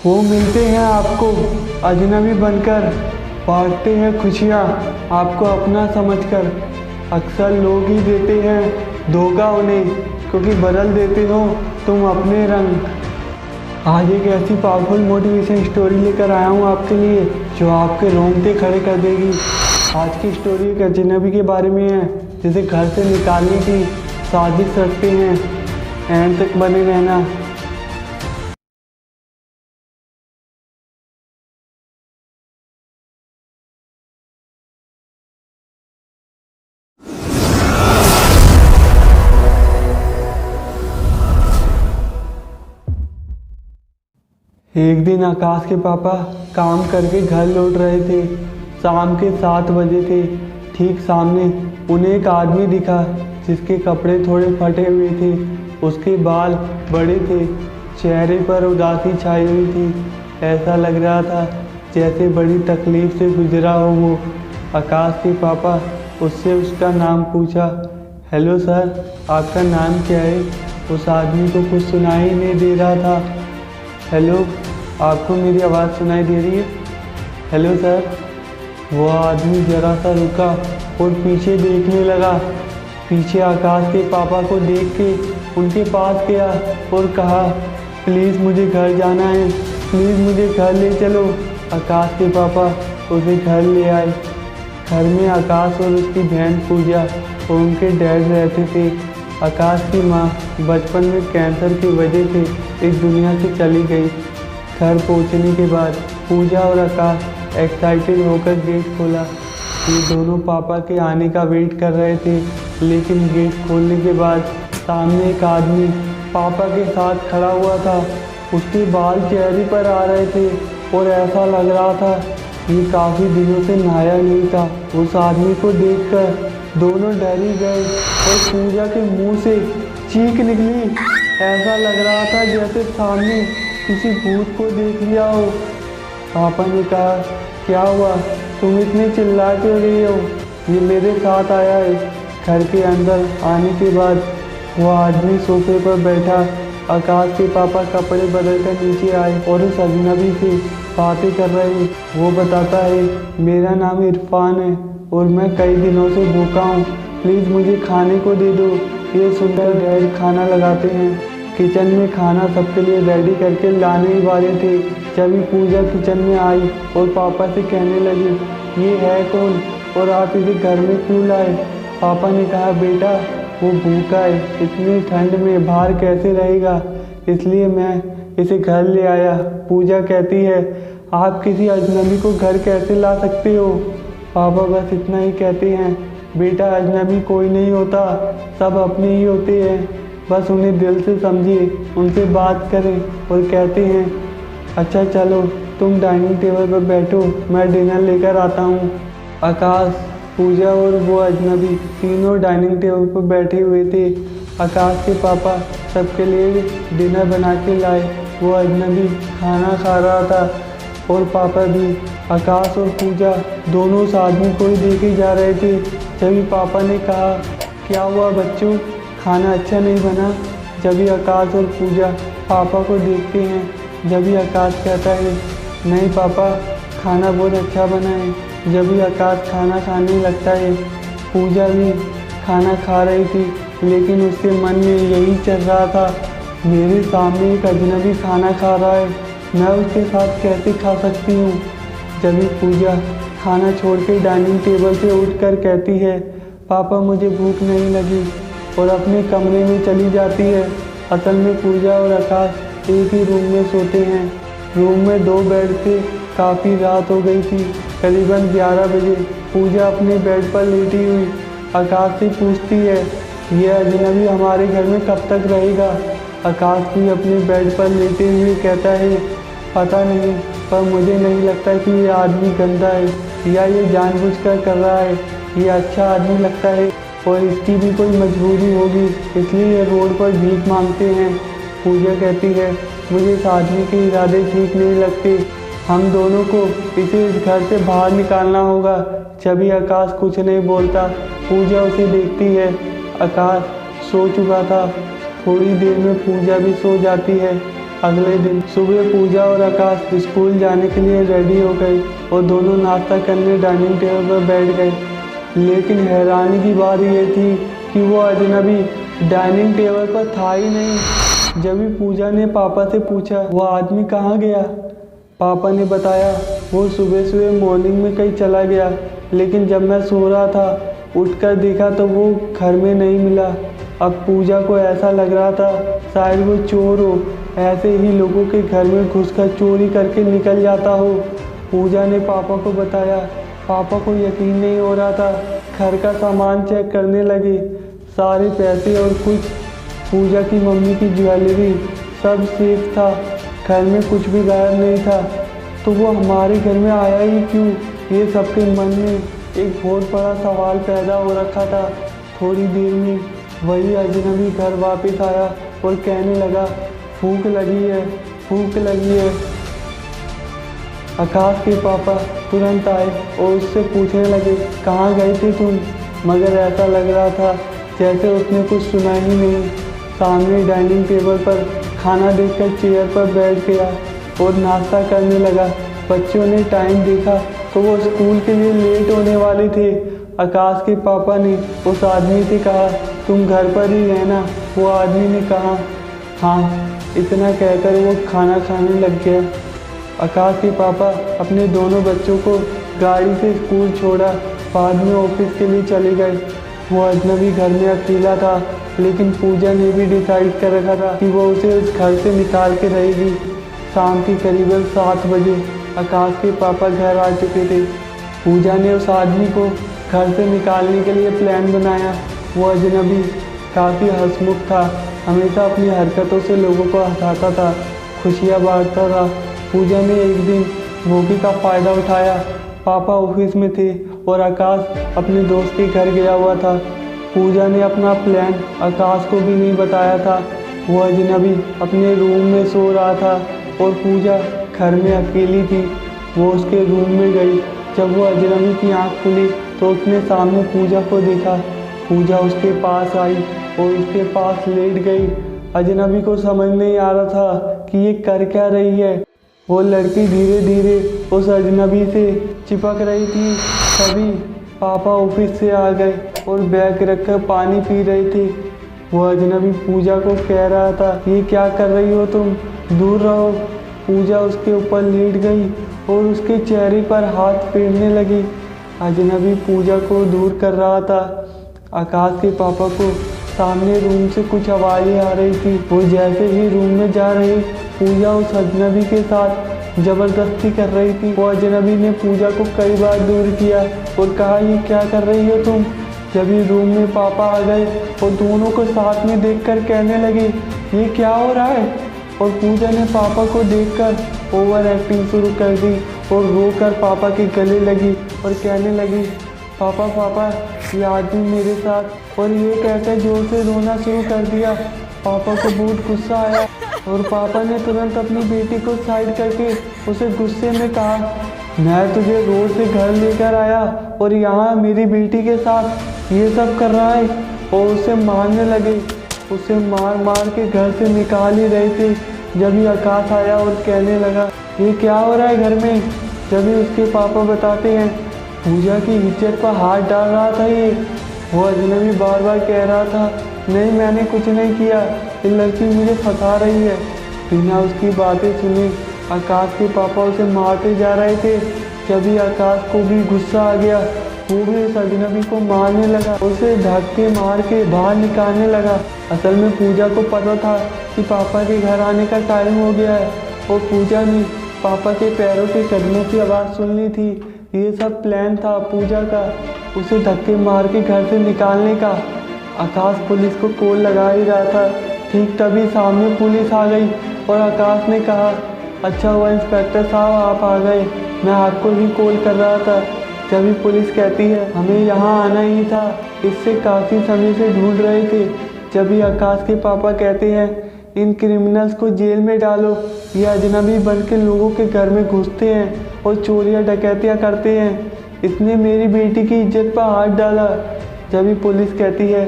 वो मिलते हैं आपको अजनबी बनकर, बांटते हैं खुशियाँ आपको अपना समझकर। अक्सर लोग ही देते हैं धोखा उन्हें, क्योंकि बदल देते हो तुम अपने रंग। आज एक ऐसी पावरफुल मोटिवेशन स्टोरी लेकर आया हूँ आपके लिए, जो आपके रोंगटे खड़े कर देगी। आज की स्टोरी एक अजनबी के बारे में है, जिसे घर से निकालने की साजिश रखते हैं। एंड तक बने रहना। एक दिन आकाश के पापा काम करके घर लौट रहे थे। शाम के 7 बजे थे। ठीक सामने उन्हें एक आदमी दिखा, जिसके कपड़े थोड़े फटे हुए थे। उसके बाल बड़े थे, चेहरे पर उदासी छाई हुई थी। ऐसा लग रहा था जैसे बड़ी तकलीफ से गुजरा हो वो। आकाश के पापा उससे उसका नाम पूछा। हेलो सर, आपका नाम क्या है? उस आदमी को कुछ सुनाई नहीं दे रहा था। हेलो, आपको मेरी आवाज़ सुनाई दे रही है? Hello sir. वो आदमी ज़रा सा रुका और पीछे देखने लगा। पीछे आकाश के पापा को देख के उनके पास गया और कहा, प्लीज़ मुझे घर जाना है, प्लीज़ मुझे घर ले चलो। आकाश के पापा उसे घर ले आए। घर में आकाश और उसकी बहन पूजा और उनके डैड रहते थे। आकाश की माँ बचपन में कैंसर की वजह से इस दुनिया से चली गई। घर पहुँचने के बाद पूजा और आकाश एक्साइटेड होकर गेट खोला। ये दोनों पापा के आने का वेट कर रहे थे, लेकिन गेट खोलने के बाद सामने एक आदमी पापा के साथ खड़ा हुआ था। उसके बाल चेहरे पर आ रहे थे और ऐसा लग रहा था ये काफ़ी दिनों से नहाया नहीं था। उस आदमी को देखकर दोनों डर ही गए और पूजा के मुंह से चीख निकली। ऐसा लग रहा था जैसे सामने किसी भूत को देख लिया हो। पापा ने कहा, क्या हुआ, तुम इतने चिल्ला क्यों रही हो? ये मेरे साथ आया है। घर के अंदर आने के बाद वो आदमी सोफे पर बैठा। आकाश के पापा कपड़े बदल कर नीचे आए और उस अजनबी से बातें कर रहे। वो बताता है, मेरा नाम इरफान है और मैं कई दिनों से भूखा हूँ, प्लीज़ मुझे खाने को दे दो। ये सुनकर डैड खाना लगाते हैं। किचन में खाना सबके लिए रेडी करके लाने ही वाले थे, जब पूजा किचन में आई और पापा से कहने लगी, ये है कौन और आप इसे घर में क्यों लाए? पापा ने कहा, बेटा वो भूखा है, इतनी ठंड में बाहर कैसे रहेगा, इसलिए मैं इसे घर ले आया। पूजा कहती है, आप किसी अजनबी को घर कैसे ला सकते हो? पापा बस इतना ही कहते हैं, बेटा अजनबी कोई नहीं होता, सब अपने ही होते हैं, बस उन्हें दिल से समझिए, उनसे बात करें। और कहते हैं, अच्छा चलो तुम डाइनिंग टेबल पर बैठो, मैं डिनर लेकर आता हूँ। आकाश, पूजा और वो अजनबी तीनों डाइनिंग टेबल पर बैठे हुए थे। आकाश के पापा सबके लिए डिनर बना के लाए। वो अजनबी खाना खा रहा था और पापा भी। आकाश और पूजा दोनों उस आदमी को ही देखे जा रहे थे। जब पापा ने कहा, क्या हुआ बच्चों, खाना अच्छा नहीं बना? जब आकाश और पूजा पापा को देखते हैं, जब आकाश कहता है, नहीं पापा खाना बहुत अच्छा बना है। जब आकाश खाना खाने लगता है, पूजा भी खाना खा रही थी, लेकिन उसके मन में यही चल रहा था, मेरे सामने एक अजनबी खाना खा रहा है, मैं उसके साथ कैसे खा सकती हूँ। जब पूजा खाना छोड़ के डाइनिंग टेबल से उठकर कहती है, पापा मुझे भूख नहीं लगी, और अपने कमरे में चली जाती है। असल में पूजा और आकाश एक ही रूम में सोते हैं। रूम में 2 बेड थे। काफ़ी रात हो गई थी, करीबन 11 बजे। पूजा अपने बेड पर लेटी हुई आकाश से पूछती है, ये अजनबी हमारे घर में कब तक रहेगा? आकाश भी अपने बेड पर लेटे हुए कहता है, पता नहीं, पर मुझे नहीं लगता कि ये आदमी गंदा है या ये जानबूझकर कर रहा है। ये अच्छा आदमी लगता है और इसकी भी कोई मजबूरी होगी, इसलिए ये रोड पर भीख मांगते हैं। पूजा कहती है, मुझे इस आदमी के इरादे ठीक नहीं लगते, हम दोनों को इसे इस घर से बाहर निकालना होगा। जब भी आकाश कुछ नहीं बोलता, पूजा उसे देखती है। आकाश सो चुका था। थोड़ी देर में पूजा भी सो जाती है। अगले दिन सुबह पूजा और आकाश स्कूल जाने के लिए रेडी हो गए और दोनों नाश्ता करने डाइनिंग टेबल पर बैठ गए। लेकिन हैरानी की बात यह थी कि वो अजनबी डाइनिंग टेबल पर था ही नहीं। जब भी पूजा ने पापा से पूछा वो आदमी कहाँ गया, पापा ने बताया वो सुबह सुबह मॉर्निंग में कहीं चला गया, लेकिन जब मैं सो रहा था उठकर देखा तो वो घर में नहीं मिला। अब पूजा को ऐसा लग रहा था शायद वो चोर हो, ऐसे ही लोगों के घर में घुसकर चोरी करके निकल जाता हो। पूजा ने पापा को बताया। पापा को यकीन नहीं हो रहा था। घर का सामान चेक करने लगे, सारे पैसे और कुछ पूजा की मम्मी की ज्वेलरी सब सेफ था, घर में कुछ भी गायब नहीं था। तो वो हमारे घर में आया ही क्यों, ये सबके मन में एक बहुत बड़ा सवाल पैदा हो रखा था। थोड़ी देर में वही अजनबी घर वापस आया और कहने लगा भूख लगी है, भूख लगी है। आकाश के पापा तुरंत आए और उससे पूछने लगे कहाँ गए थे तुम, मगर ऐसा लग रहा था जैसे उसने कुछ सुना ही नहीं। सामने डाइनिंग टेबल पर खाना देखकर चेयर पर बैठ गया और नाश्ता करने लगा। बच्चों ने टाइम देखा तो वो स्कूल के लिए लेट होने वाले थे। आकाश के पापा ने उस आदमी से कहा तुम घर पर ही रहना। वो आदमी ने कहा हाँ। इतना कहकर वो खाना खाने लग गया। आकाश के पापा अपने दोनों बच्चों को गाड़ी से स्कूल छोड़ा, बाद में ऑफिस के लिए चले गए। वो अजनबी घर में अकेला था, लेकिन पूजा ने भी डिसाइड कर रखा था कि वो उसे उस घर से निकाल के रहेगी। शाम की करीबन 7 बजे आकाश के पापा घर आ चुके थे। पूजा ने उस आदमी को घर से निकालने के लिए प्लान बनाया। वो अजनबी काफ़ी हंसमुख था, हमेशा अपनी हरकतों से लोगों को हंसाता था, खुशियाँ बांटता था। पूजा ने एक दिन मौके का फ़ायदा उठाया। पापा ऑफिस में थे और आकाश अपने दोस्त के घर गया हुआ था। पूजा ने अपना प्लान आकाश को भी नहीं बताया था। वो अजनबी अपने रूम में सो रहा था और पूजा घर में अकेली थी। वो उसके रूम में गई। जब वो अजनबी की आंख खुली तो उसने सामने पूजा को देखा। पूजा उसके पास आई और उसके पास लेट गई। अजनबी को समझ नहीं आ रहा था कि ये कर क्या रही है। वो लड़की धीरे धीरे उस अजनबी से चिपक रही थी। तभी पापा ऑफिस से आ गए और बैग रखकर पानी पी रहे थे। वो अजनबी पूजा को कह रहा था ये क्या कर रही हो तुम, दूर रहो। पूजा उसके ऊपर लेट गई और उसके चेहरे पर हाथ फेरने लगी। अजनबी पूजा को दूर कर रहा था। आकाश के पापा को सामने रूम से कुछ आवाज़ें आ रही थी। वो जैसे ही रूम में जा रही, पूजा उस अजनबी के साथ ज़बरदस्ती कर रही थी। वो अजनबी ने पूजा को कई बार दूर किया और कहा ये क्या कर रही हो तुम। जब ये रूम में पापा आ गए और दोनों को साथ में देखकर कहने लगे ये क्या हो रहा है। और पूजा ने पापा को देखकर ओवर एक्टिंग शुरू कर दी और रोकर पापा के गले लगी और कहने लगी पापा पापा ये आदमी मेरे साथ, और ये कहकर जोर से रोना शुरू कर दिया। पापा को बहुत गुस्सा आया और पापा ने तुरंत अपनी बेटी को साइड करके उसे गुस्से में कहा मैं तुझे रोड से घर लेकर आया और यहाँ मेरी बेटी के साथ ये सब कर रहा है। और उसे मारने लगे। उसे मार मार के घर से निकाल ही रहे थे। जब ही आकाश आया और कहने लगा ये क्या हो रहा है घर में। जब ही उसके पापा बताते हैं पूजा की इज्जत पर हाथ डाल रहा था ये। वो अजनबी बार बार कह रहा था नहीं मैंने कुछ नहीं किया, ये लड़की मुझे फंसा रही है। बिना उसकी बातें सुने आकाश के पापा उसे मारते जा रहे थे। जब ही आकाश को भी गुस्सा आ गया, वो भी उस अजनबी को मारने लगा, उसे धक्के मार के बाहर निकालने लगा। असल में पूजा को पता था कि पापा के घर आने का टाइम हो गया है और पूजा ने पापा के पैरों के कदमों की आवाज़ सुन ली थी। ये सब प्लान था पूजा का, उसे धक्के मार के घर से निकालने का। आकाश पुलिस को कॉल लगा ही रहा था। ठीक तभी सामने पुलिस आ गई और आकाश ने कहा अच्छा हुआ इंस्पेक्टर साहब आप आ गए, मैं आपको ही कॉल कर रहा था। जब पुलिस कहती है हमें यहाँ आना ही था, इससे काफ़ी समय से ढूंढ रहे थे। जब भी आकाश के पापा कहते हैं इन क्रिमिनल्स को जेल में डालो, ये अजनबी बन के लोगों के घर में घुसते हैं और चोरियां डकैतियां करते हैं, इसने मेरी बेटी की इज्जत पर हाथ डाला। जब भी पुलिस कहती है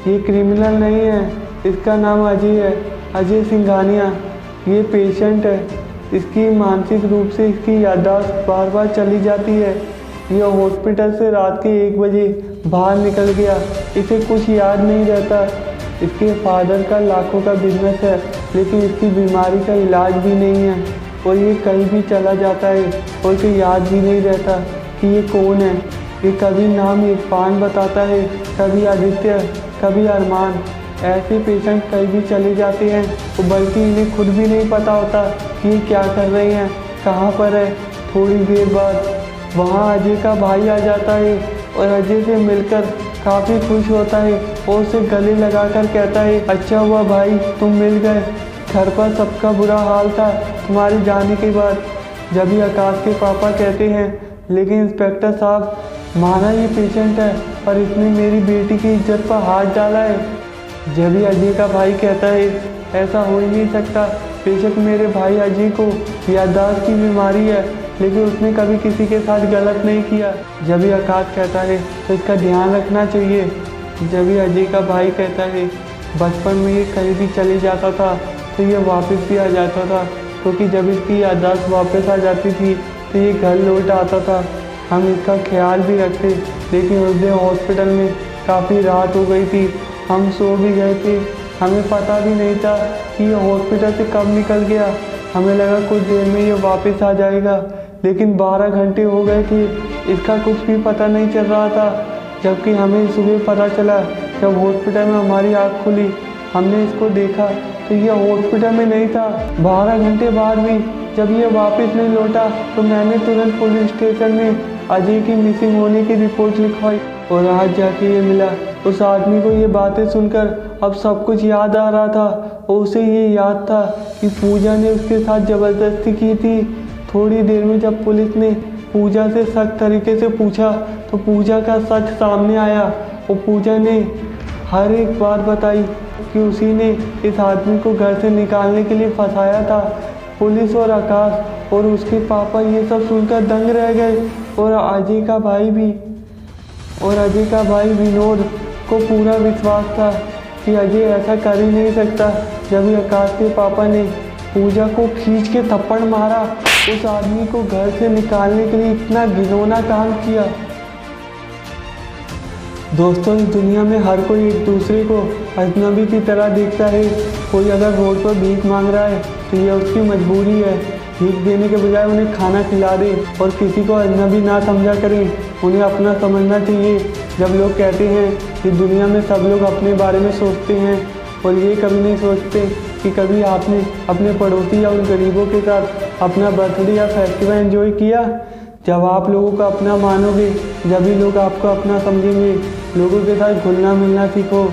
ये क्रिमिनल नहीं है, इसका नाम अजय है, अजय सिंघानिया। ये पेशेंट है, इसकी मानसिक रूप से इसकी याददाश्त बार बार चली जाती है। यह हॉस्पिटल से रात के 1 बजे बाहर निकल गया, इसे कुछ याद नहीं रहता। इसके फादर का लाखों का बिजनेस है, लेकिन इसकी बीमारी का इलाज भी नहीं है और ये कहीं भी चला जाता है और इसे याद भी नहीं रहता कि ये कौन है। ये कभी नाम इरफान बताता है, कभी आदित्य, कभी अरमान। ऐसे पेशेंट कहीं भी चले जाते हैं तो बल्कि इन्हें खुद भी नहीं पता होता कि ये क्या कर रहे हैं, कहाँ पर है। थोड़ी देर बाद वहाँ अजय का भाई आ जाता है और अजय से मिलकर काफ़ी खुश होता है और उसे गले लगाकर कहता है, अच्छा हुआ भाई तुम मिल गए, घर पर सबका बुरा हाल था तुम्हारे जाने के बाद। जब भी आकाश के पापा कहते हैं, लेकिन इंस्पेक्टर साहब माना ये पेशेंट है पर इसने मेरी बेटी की इज्जत पर हाथ डाला है। जब भी अजय का भाई कहता है, ऐसा हो ही नहीं सकता, बेशक मेरे भाई अजय को याददाश्त की बीमारी है लेकिन उसने कभी किसी के साथ गलत नहीं किया। जब भी आकाश कहता है तो इसका ध्यान रखना चाहिए। जब भी अजय का भाई कहता है, बचपन में ये कहीं भी चले जाता था तो ये वापस भी आ जाता था, क्योंकि जब इसकी याददाश्त वापस आ जाती थी तो ये घर लौट आता था। हम इसका ख्याल भी रखते, लेकिन उस दिन हॉस्पिटल में काफ़ी रात हो गई थी, हम सो भी गए थे, हमें पता भी नहीं था कि ये हॉस्पिटल से कब निकल गया। हमें लगा कुछ देर में ये वापस आ जाएगा, लेकिन 12 घंटे हो गए थे, इसका कुछ भी पता नहीं चल रहा था। जबकि हमें सुबह पता चला, जब हॉस्पिटल में हमारी आँख खुली, हमने इसको देखा तो ये हॉस्पिटल में नहीं था। 12 घंटे बाद भी जब ये वापस नहीं लौटा तो मैंने तुरंत पुलिस स्टेशन में अजय की मिसिंग होने की रिपोर्ट लिखवाई और आज जाके ये मिला। उस आदमी को ये बातें सुनकर अब सब कुछ याद आ रहा था और उसे ये याद था कि पूजा ने उसके साथ ज़बरदस्ती की थी। थोड़ी देर में जब पुलिस ने पूजा से सख्त तरीके से पूछा तो पूजा का सच सामने आया और पूजा ने हर एक बात बताई कि उसी ने इस आदमी को घर से निकालने के लिए फंसाया था। पुलिस और आकाश और उसके पापा ये सब सुनकर दंग रह गए और अजय का भाई विनोद को पूरा विश्वास था कि अजय ऐसा कर ही नहीं सकता। जब आकाश के पापा ने पूजा को खींच के थप्पड़ मारा, उस आदमी को घर से निकालने के लिए इतना घिनौना काम किया। दोस्तों, इस दुनिया में हर कोई एक दूसरे को अजनबी की तरह देखता है। कोई अगर रोड पर भीख मांग रहा है तो यह उसकी मजबूरी है। भीख देने के बजाय उन्हें खाना खिला दे और किसी को अजनबी ना समझा करें, उन्हें अपना समझना चाहिए। जब लोग कहते हैं कि दुनिया में सब लोग अपने बारे में सोचते हैं और ये कभी नहीं सोचते कि कभी आपने अपने पड़ोसी या उन गरीबों के साथ अपना बर्थडे या फेस्टिवल एंजॉय किया। जब आप लोगों को अपना मानोगे, जब भी लोग आपको अपना समझेंगे। लोगों के साथ घुलना मिलना सीखो।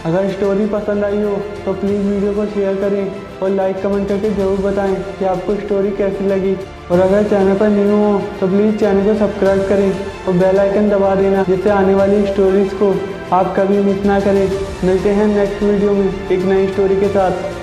अगर स्टोरी पसंद आई हो तो प्लीज़ वीडियो को शेयर करें और लाइक कमेंट करके ज़रूर बताएं कि आपको स्टोरी कैसी लगी। और अगर चैनल पर न्यू हो तो प्लीज़ चैनल को सब्सक्राइब करें और बेल आइकन दबा देना, जिससे आने वाली स्टोरीज़ को आप कभी मिस ना करें। मिलते हैं नेक्स्ट वीडियो में एक नई स्टोरी के साथ।